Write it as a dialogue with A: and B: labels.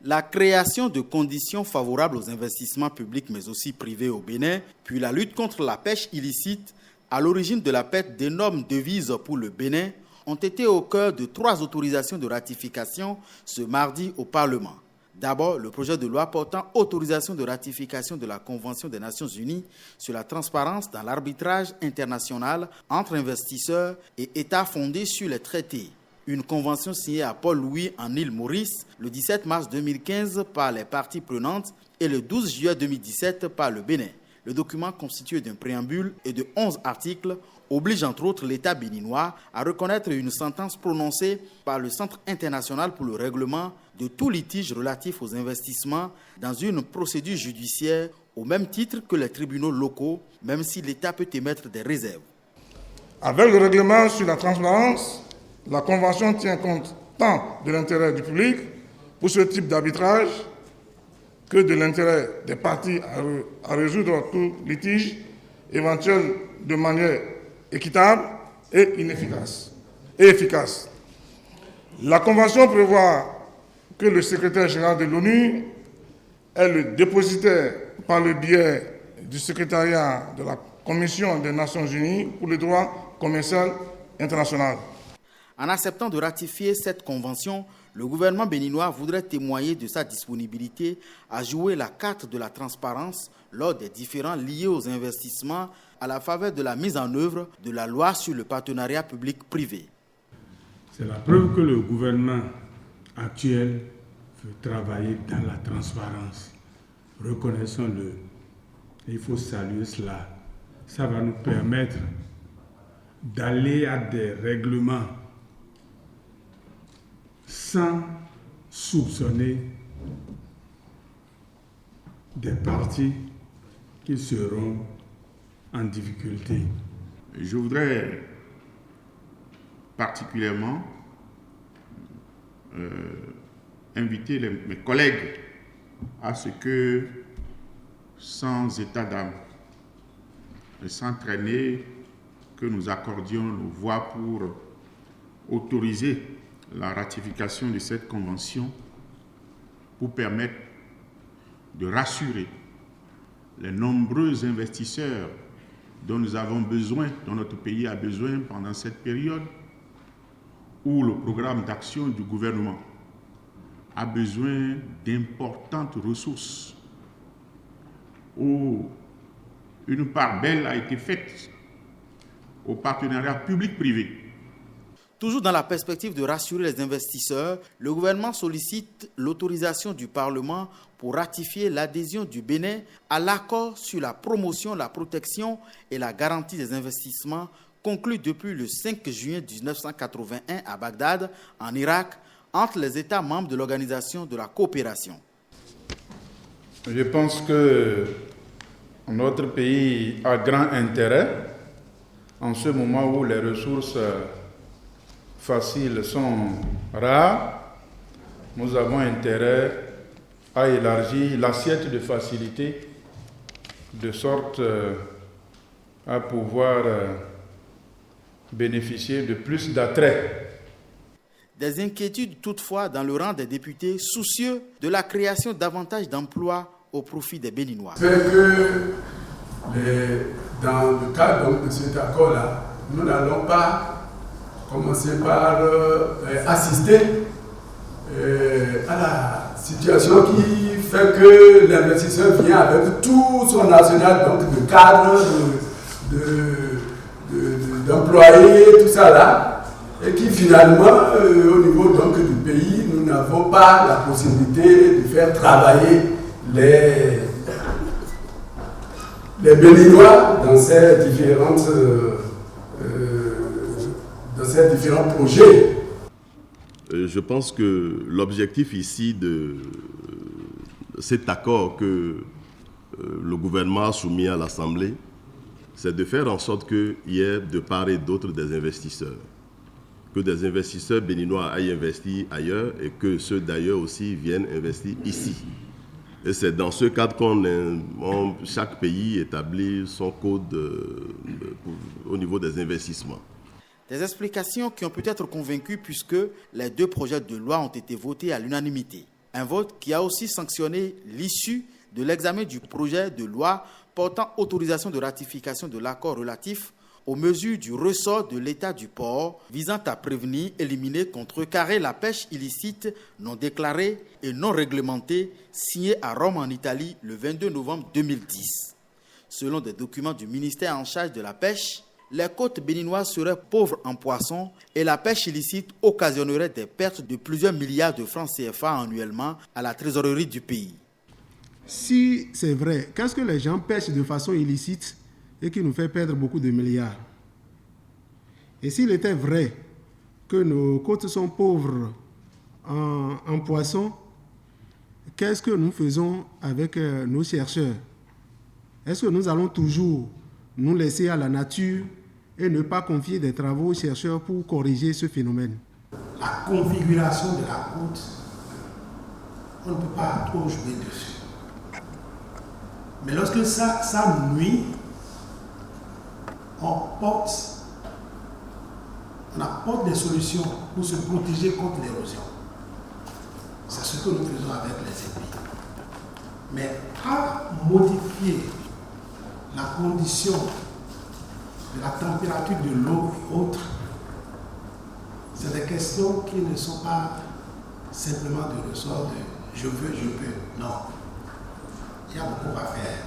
A: La création de conditions favorables aux investissements publics mais aussi privés au Bénin, puis la lutte contre la pêche illicite, à l'origine de la perte d'énormes devises pour le Bénin, ont été au cœur de 3 autorisations de ratification ce mardi au Parlement. D'abord, le projet de loi portant autorisation de ratification de la Convention des Nations Unies sur la transparence dans l'arbitrage international entre investisseurs et États fondés sur les traités. Une convention signée à Port-Louis en île Maurice le 17 mars 2015 par les parties prenantes et le 12 juillet 2017 par le Bénin. Le document constitué d'un préambule et de 11 articles oblige entre autres l'État béninois à reconnaître une sentence prononcée par le Centre international pour le règlement de tout litige relatif aux investissements dans une procédure judiciaire au même titre que les tribunaux locaux, même si l'État peut émettre des réserves.
B: Avec le règlement sur la transparence, la Convention tient compte tant de l'intérêt du public pour ce type d'arbitrage que de l'intérêt des parties à résoudre tout litige éventuel de manière équitable et efficace. La Convention prévoit que le secrétaire général de l'ONU est le dépositaire par le biais du secrétariat de la Commission des Nations Unies pour le droit commercial international.
A: En acceptant de ratifier cette convention, le gouvernement béninois voudrait témoigner de sa disponibilité à jouer la carte de la transparence lors des différends liés aux investissements à la faveur de la mise en œuvre de la loi sur le partenariat public-privé.
C: C'est la preuve que le gouvernement actuel veut travailler dans la transparence. Reconnaissons-le. Il faut saluer cela. Ça va nous permettre d'aller à des règlements sans soupçonner des parties qui seront en difficulté.
D: Je voudrais particulièrement inviter mes collègues à ce que, sans état d'âme et sans traîner, que nous accordions nos voix pour autoriser la ratification de cette convention pour permettre de rassurer les nombreux investisseurs dont nous avons besoin, dont notre pays a besoin pendant cette période où le programme d'action du gouvernement a besoin d'importantes ressources, où une part belle a été faite au partenariat public-privé.
A: Toujours dans la perspective de rassurer les investisseurs, le gouvernement sollicite l'autorisation du Parlement pour ratifier l'adhésion du Bénin à l'accord sur la promotion, la protection et la garantie des investissements conclu depuis le 5 juin 1981 à Bagdad, en Irak, entre les États membres de l'Organisation de la coopération.
E: Je pense que notre pays a grand intérêt, en ce moment où les ressources faciles sont rares, nous avons intérêt à élargir l'assiette de facilité de sorte à pouvoir bénéficier de plus d'attrait.
A: Des inquiétudes toutefois dans le rang des députés soucieux de la création davantage d'emplois au profit des Béninois.
F: C'est que dans le cadre de cet accord-là, nous n'allons pas commencer par assister à la situation qui fait que l'investisseur vient avec tout son arsenal donc de cadres, d'employés, tout ça là, et qui finalement, au niveau donc du pays, nous n'avons pas la possibilité de faire travailler les Béninois dans ces différents projets.
G: Je pense que l'objectif ici de cet accord que le gouvernement a soumis à l'Assemblée, c'est de faire en sorte qu'il y ait de part et d'autre des investisseurs. Que des investisseurs béninois aillent investir ailleurs et que ceux d'ailleurs aussi viennent investir ici. Et c'est dans ce cadre chaque pays établit son code au niveau des investissements.
A: Des explications qui ont peut-être convaincu puisque les 2 projets de loi ont été votés à l'unanimité. Un vote qui a aussi sanctionné l'issue de l'examen du projet de loi portant autorisation de ratification de l'accord relatif aux mesures du ressort de l'État du port visant à prévenir, éliminer, contrecarrer la pêche illicite non déclarée et non réglementée signé à Rome en Italie le 22 novembre 2010. Selon des documents du ministère en charge de la pêche, les côtes béninoises seraient pauvres en poissons et la pêche illicite occasionnerait des pertes de plusieurs milliards de francs CFA annuellement à la trésorerie du pays.
H: Si c'est vrai, qu'est-ce que les gens pêchent de façon illicite et qui nous fait perdre beaucoup de milliards? Et s'il était vrai que nos côtes sont pauvres en poissons, qu'est-ce que nous faisons avec nos chercheurs? Est-ce que nous allons toujours nous laisser à la nature et ne pas confier des travaux aux chercheurs pour corriger ce phénomène?
I: La configuration de la côte, on ne peut pas trop jouer dessus. Mais lorsque ça nuit, on apporte des solutions pour se protéger contre l'érosion. C'est ce que nous faisons avec les épis. Mais à modifier la condition de la température de l'eau et autres, c'est des questions qui ne sont pas simplement de ressort de je veux, je peux. Non. Il y a beaucoup à faire.